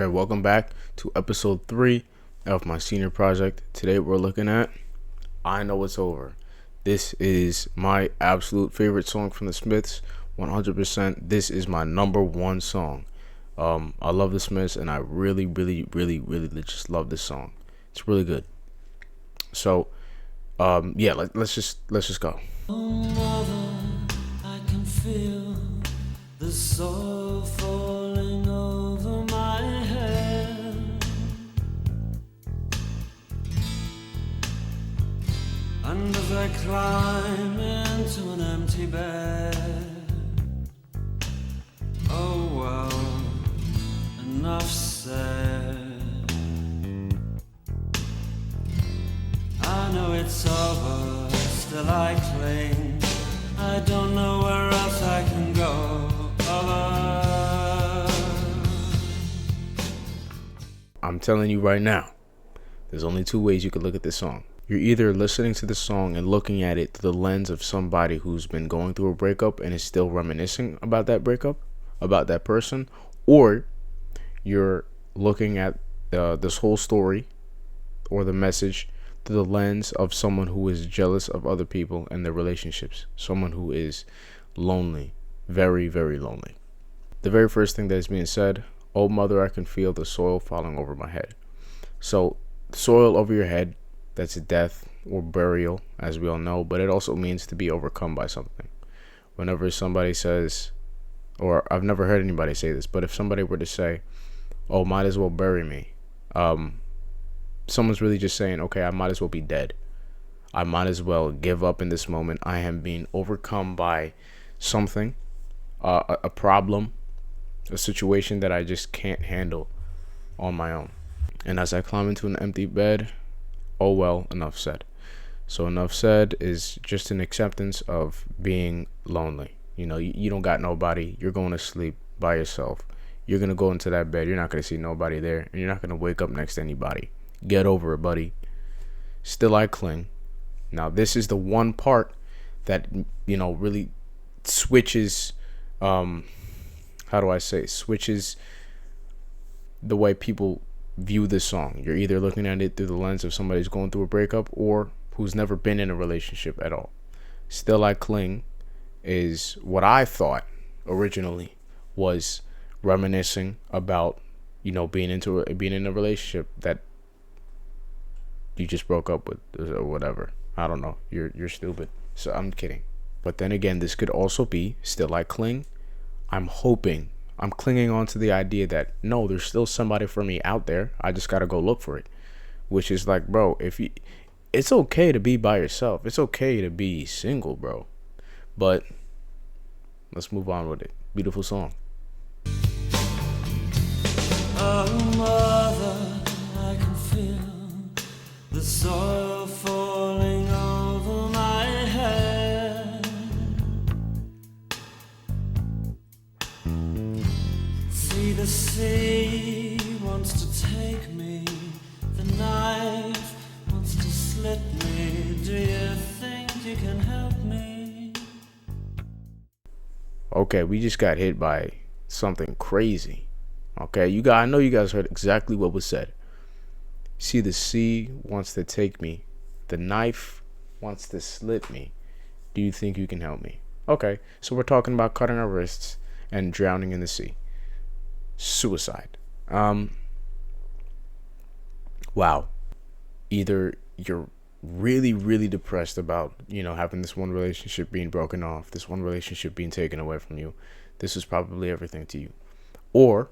Okay, welcome back to episode 3 of my senior project. Today we're looking at I Know It's Over. This is my absolute favorite song from the Smiths, 100%. This is my number one song. I love the Smiths and I really just love this song. It's really good. So, let's just go. Mother, I can feel the soil falling over my head, and as I climb into an empty bed, oh well, enough said. I know it's over, still I cling. I don't know where else I can go. I'm telling you right now, there's only two ways you could look at this song. You're either listening to the song and looking at it through the lens of somebody who's been going through a breakup and is still reminiscing about that breakup, about that person, or you're looking at this whole story or the message through the lens of someone who is jealous of other people and their relationships, someone who is lonely, very lonely. The very first thing that is being said, oh mother, I can feel the soil falling over my head. So soil over your head, that's death or burial, as we all know, but it also means to be overcome by something. Whenever somebody says, or I've never heard anybody say this, but if somebody were to say, oh, might as well bury me, someone's really just saying, okay, I might as well be dead. I might as well give up in this moment. I am being overcome by something, a problem, a situation that I just can't handle on my own. And as I climb into an empty bed, oh well, enough said. So enough said is just an acceptance of being lonely. You know, you don't got nobody. You're going to sleep by yourself. You're going to go into that bed. You're not going to see nobody there. And you're not going to wake up next to anybody. Get over it, buddy. Still I cling. Now, this is the one part that, really switches, switches the way people view this song. You're either looking at it through the lens of somebody who's going through a breakup or who's never been in a relationship at all. Still I Cling is what I thought originally was reminiscing about, being in a relationship that you just broke up with or whatever. I don't know. You're stupid. So I'm kidding. But then again, this could also be Still I Cling. I'm clinging on to the idea that no, there's still somebody for me out there. I just gotta go look for it. Which is like, bro, it's okay to be by yourself. It's okay to be single, bro. But let's move on with it. Beautiful song. Oh mother, I can feel the soil falling over my head. See, the sea wants to take me, the knife wants to slit me. Do you think you can help me? Okay, we just got hit by something crazy. Okay, I know you guys heard exactly what was said. See, the sea wants to take me, the knife wants to slit me. Do you think you can help me? Okay, so we're talking about cutting our wrists and drowning in the sea. Suicide. Wow. Either you're really depressed about, having this one relationship being broken off, this one relationship being taken away from you. This is probably everything to you. Or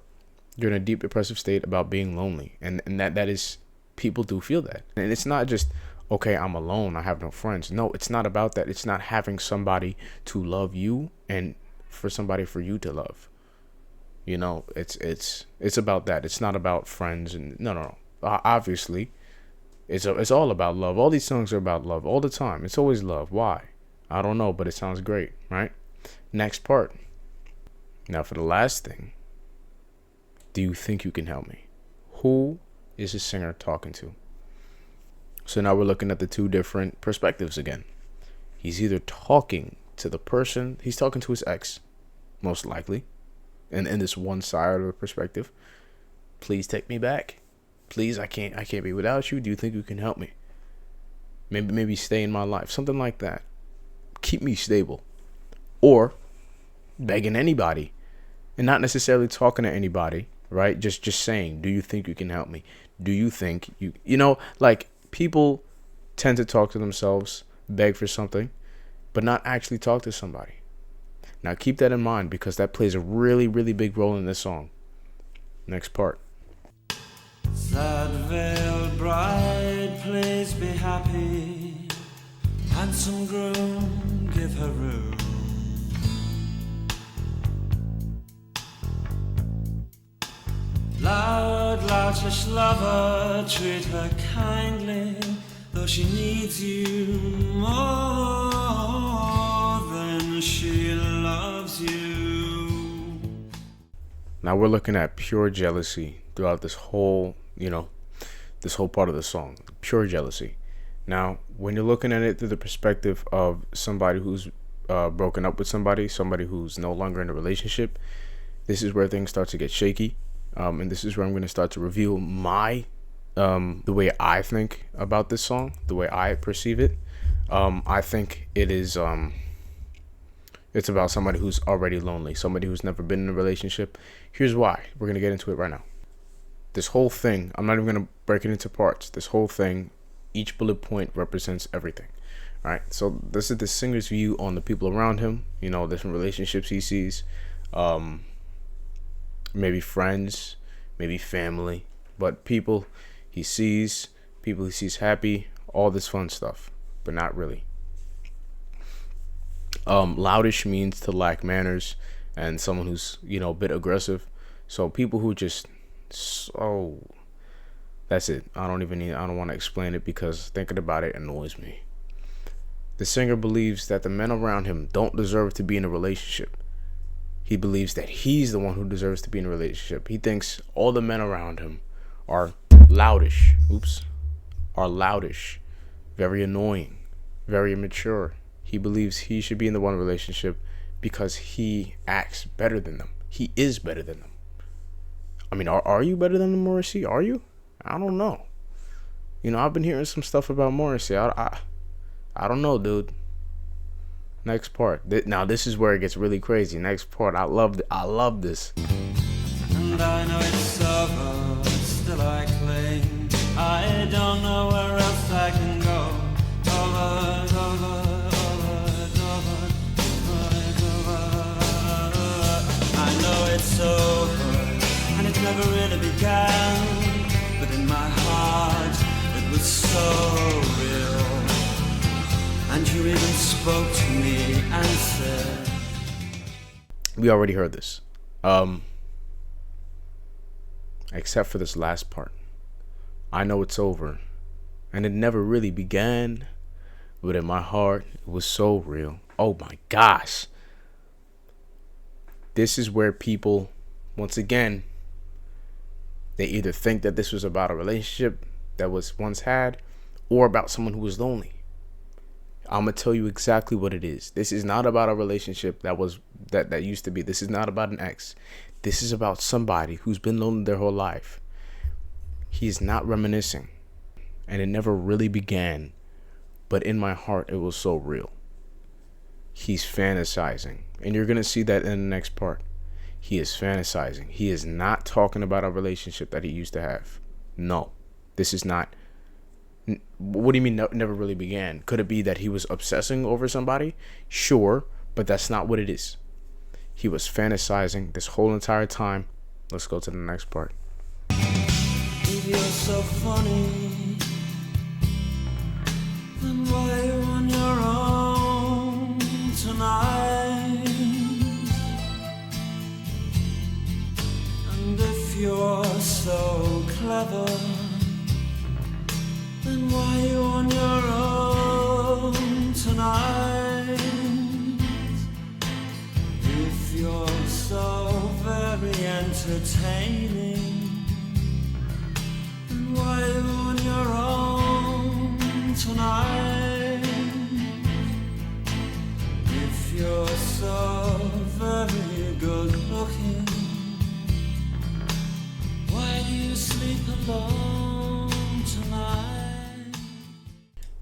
you're in a deep depressive state about being lonely. And that is, people do feel that. And it's not just, okay, I'm alone, I have no friends. No, it's not about that. It's not having somebody to love you and for somebody for you to love. It's about that. It's not about friends and no. Obviously, it's all about love. All these songs are about love all the time. It's always love. Why? I don't know, but it sounds great, right? Next part. Now for the last thing. Do you think you can help me? Who is the singer talking to? So now we're looking at the two different perspectives again. He's either talking to the person, he's talking to his ex, most likely, and in this one side of the perspective, Please take me back. Please, I can't be without you. Do you think you can help me? Maybe stay in my life. Something like that. Keep me stable. Or begging anybody and not necessarily talking to anybody, right? Just saying, do you think you can help me? Do you think like people tend to talk to themselves, beg for something, but not actually talk to somebody. Now keep that in mind because that plays a really, really big role in this song. Next part. Sad veiled bride, please be happy. Handsome groom, give her room. Loud, loutish lover, treat her kindly, though she needs you more than she loves you. Now we're looking at pure jealousy throughout this whole, this whole part of the song. Pure jealousy. Now, when you're looking at it through the perspective of somebody who's broken up with somebody who's no longer in a relationship, this is where things start to get shaky. And this is where I'm going to start to reveal the way I think about this song, the way I perceive it. I think it is, it's about somebody who's already lonely, somebody who's never been in a relationship. Here's why. We're going to get into it right now. This whole thing, I'm not even going to break it into parts. This whole thing, each bullet point represents everything. All right. So this is the singer's view on the people around him, different relationships he sees. Maybe friends, maybe family, but people he sees happy, all this fun stuff, but not really. Loudish means to lack manners and someone who's, a bit aggressive. So people who just, that's it. I don't want to explain it because thinking about it annoys me. The singer believes that the men around him don't deserve to be in a relationship. He believes that he's the one who deserves to be in a relationship. He thinks all the men around him are loudish, very annoying, very immature. He believes he should be in the one relationship because he acts better than them. He is better than them. I mean, are you better than Morrissey? Are you? I don't know. I've been hearing some stuff about Morrissey. I don't know, dude. Next part. Now this is where it gets really crazy. Next part. I love this. And I know it's over, still I cling. I don't know where else I can go. I know it's over, and it never really began. But in my heart, it was so real. And you even spoke to me and said, we already heard this. Except for this last part. I know it's over. And it never really began. But in my heart, it was so real. Oh my gosh. This is where people, once again, they either think that this was about a relationship that was once had or about someone who was lonely. I'm going to tell you exactly what it is. This is not about a relationship that used to be. This is not about an ex. This is about somebody who's been lonely their whole life. He's not reminiscing. And it never really began. But in my heart, it was so real. He's fantasizing. And you're going to see that in the next part. He is fantasizing. He is not talking about a relationship that he used to have. No. This is not. What do you mean never really began? Could it be that he was obsessing over somebody? Sure, but that's not what it is. He was fantasizing this whole entire time. Let's go to the next part. if you're so funny, then why are you on your own tonight? And if you're so clever, then why are you on your own tonight? If you're so very entertaining, then why are you on your own tonight? If you're so very good looking, why do alone tonight.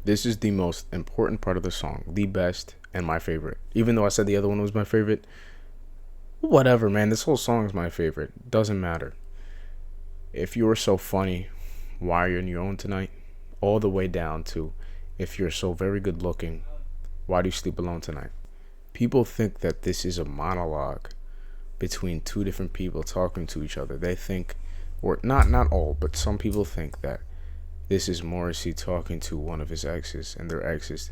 This is the most important part of the song, the best and my favorite. Even though I said the other one was my favorite, whatever, man. This whole song is my favorite. Doesn't matter. If you were so funny, why are you on your own tonight? All the way down to, if you're so very good looking, why do you sleep alone tonight? People think that this is a monologue between two different people talking to each other. They think, or not all, but some people think that this is Morrissey talking to one of his exes and their exes,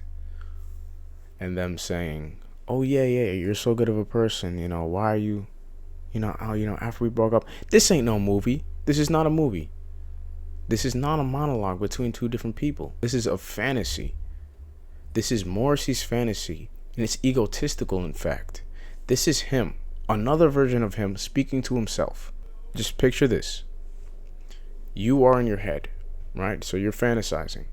and them saying, "Oh yeah, you're so good of a person. Why are you, after we broke up." This ain't no movie. This is not a movie. This is not a monologue between two different people. This is a fantasy. This is Morrissey's fantasy, and it's egotistical, in fact. This is him, another version of him speaking to himself. Just picture this. You are in your head, right? So you're fantasizing.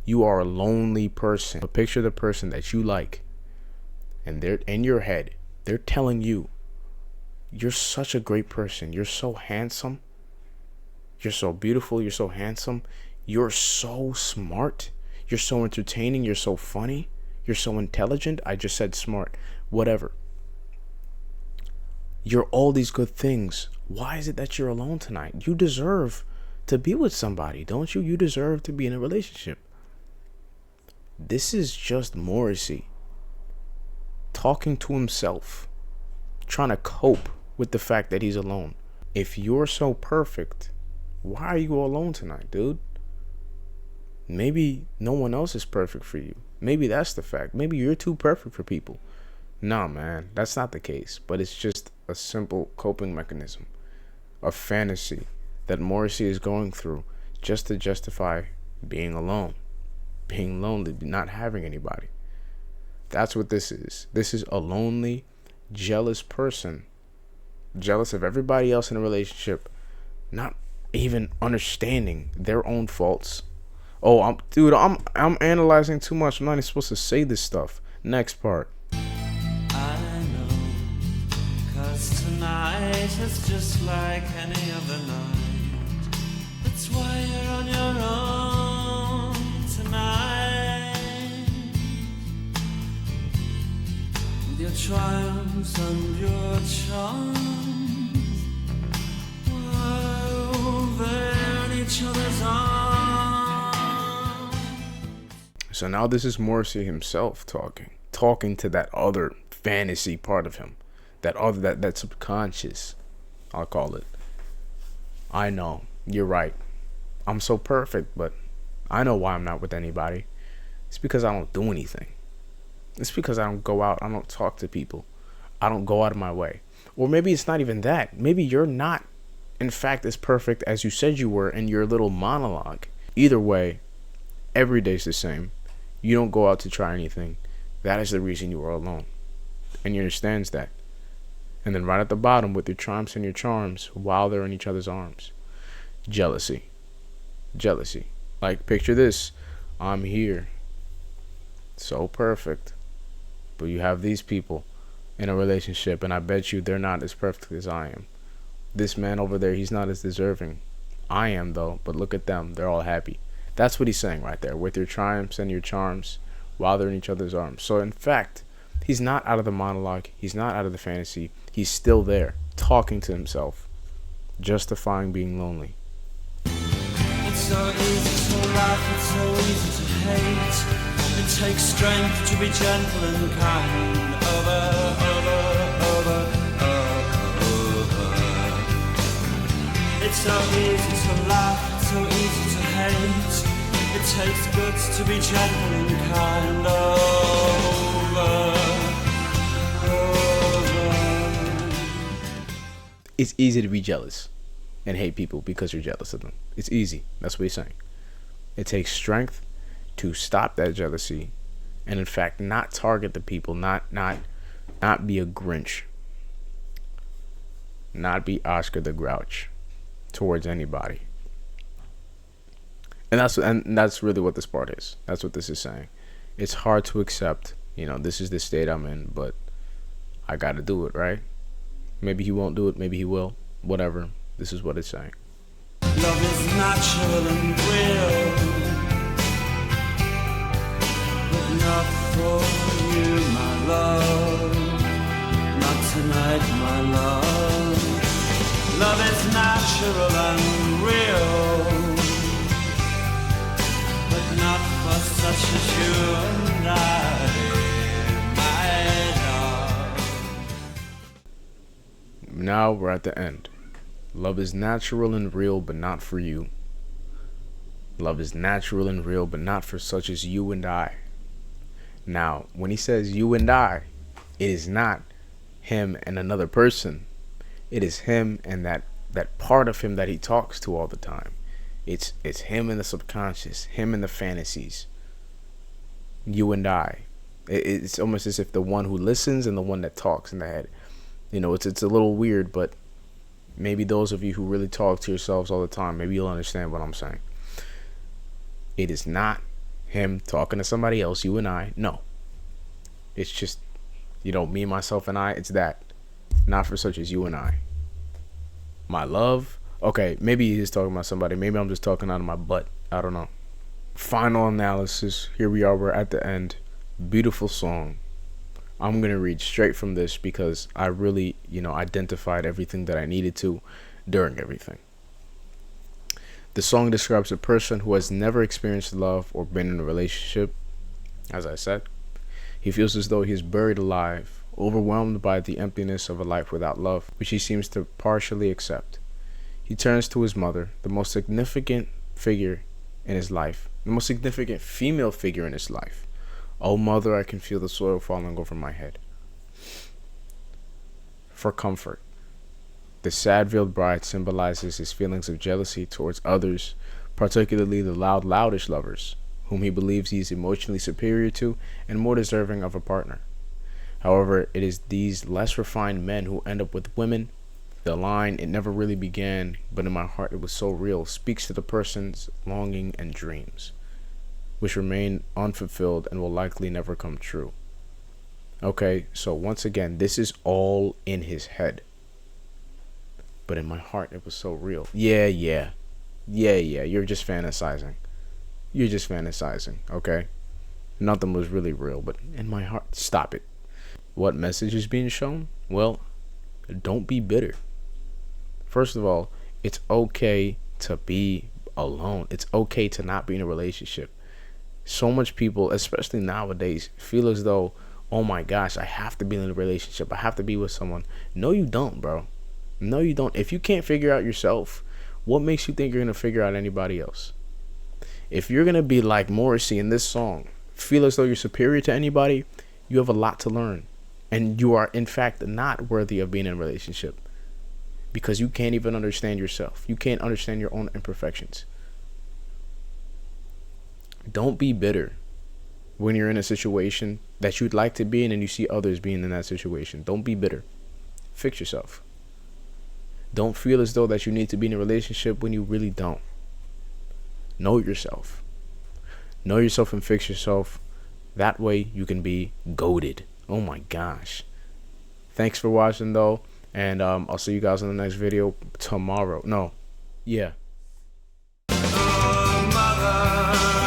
You are a lonely person. But picture the person that you like, and they're in your head. They're telling you, you're such a great person. You're so handsome. You're so beautiful. You're so handsome. You're so smart. You're so entertaining. You're so funny. You're so intelligent. I just said smart. Whatever. You're all these good things. Why is it that you're alone tonight? You deserve to be with somebody, don't you? You deserve to be in a relationship. This is just Morrissey talking to himself, trying to cope with the fact that he's alone. If you're so perfect, why are you alone tonight, dude? Maybe no one else is perfect for you. Maybe that's the fact. Maybe you're too perfect for people. Nah, man, that's not the case. But it's just a simple coping mechanism, a fantasy that Morrissey is going through just to justify being alone, being lonely, not having anybody. That's what this is. This is a lonely, jealous person, jealous of everybody else in a relationship, not even understanding their own faults. Oh, I'm analyzing too much. I'm not even supposed to say this stuff. Next part. I know, 'cause tonight is just like any other night. That's why you're on your own tonight. With your triumphs and your charms, over in each other's arms. So now this is Morrissey himself talking to that other fantasy part of him, that subconscious, I'll call it. I know, you're right. I'm so perfect, but I know why I'm not with anybody. It's because I don't do anything. It's because I don't go out. I don't talk to people. I don't go out of my way. Or maybe it's not even that. Maybe you're not, in fact, as perfect as you said you were in your little monologue. Either way, every day's the same. You don't go out to try anything. That is the reason you are alone. And he understands that. And then right at the bottom, with your triumphs and your charms, while they're in each other's arms. Jealousy. Jealousy. Like, picture this. I'm here. So perfect. But you have these people in a relationship, and I bet you they're not as perfect as I am. This man over there, he's not as deserving. I am, though. But look at them. They're all happy. That's what he's saying right there. With your triumphs and your charms, while they're in each other's arms. So, in fact, he's not out of the monologue. He's not out of the fantasy. He's still there, talking to himself, justifying being lonely. It's so easy to laugh, it's so easy to hate. It takes strength to be gentle and kind. It's so easy to laugh, it's so easy to hate. It takes guts to be gentle and kind. It's easy to be jealous and hate people because you're jealous of them. It's easy. That's what he's saying. It takes strength to stop that jealousy and, in fact, not target the people, not be a Grinch, not be Oscar the Grouch towards anybody. And that's really what this part is. That's what this is saying. It's hard to accept, this is the state I'm in, but I got to do it, right? Maybe he won't do it, maybe he will. Whatever. This is what it's saying. Love is natural and real, but not for you, my love. Not tonight, my love. Love is natural and real, but not for such as you and I, my love. Now we're at the end. Love is natural and real, but not for you. Love is natural and real, but not for such as you and I. Now, when he says you and I, it is not him and another person. It is him and that part of him that he talks to all the time. It's him in the subconscious, him in the fantasies. You and I. It's almost as if the one who listens and the one that talks in the head. You know, it's a little weird, but maybe those of you who really talk to yourselves all the time, maybe you'll understand what I'm saying. It is not him talking to somebody else, you and I. No. It's just, me, myself, and I. It's that. Not for such as you and I. My love. Okay, maybe he's talking about somebody. Maybe I'm just talking out of my butt. I don't know. Final analysis. Here we are. We're at the end. Beautiful song. I'm going to read straight from this because I really, identified everything that I needed to during everything. The song describes a person who has never experienced love or been in a relationship. As I said, he feels as though he is buried alive, overwhelmed by the emptiness of a life without love, which he seems to partially accept. He turns to his mother, the most significant figure in his life, the most significant female figure in his life. Oh, mother, I can feel the soil falling over my head. For comfort. The sad veiled bride symbolizes his feelings of jealousy towards others, particularly the loudish lovers, whom he believes he is emotionally superior to and more deserving of a partner. However, it is these less refined men who end up with women. The line, "It never really began, but in my heart it was so real," speaks to the person's longing and dreams, which remain unfulfilled and will likely never come true. Okay, so once again, this is all in his head. But in my heart, it was so real. Yeah, you're just fantasizing. Okay? Nothing was really real, but in my heart, stop it. What message is being shown? Well, don't be bitter. First of all, it's okay to be alone. It's okay to not be in a relationship. So much people, especially nowadays, feel as though, oh my gosh, I have to be in a relationship. I have to be with someone. No, you don't, bro. No, you don't. If you can't figure out yourself, what makes you think you're going to figure out anybody else? If you're going to be like Morrissey in this song, feel as though you're superior to anybody, you have a lot to learn. And you are, in fact, not worthy of being in a relationship. Because you can't even understand yourself. You can't understand your own imperfections. Don't be bitter when you're in a situation that you'd like to be in and you see others being in that situation. Don't be bitter. Fix yourself. Don't feel as though that you need to be in a relationship when you really don't. Know yourself. Know yourself and fix yourself. That way you can be goated. Oh my gosh. Thanks for watching though. And I'll see you guys in the next video tomorrow. No. Yeah. Oh, mother.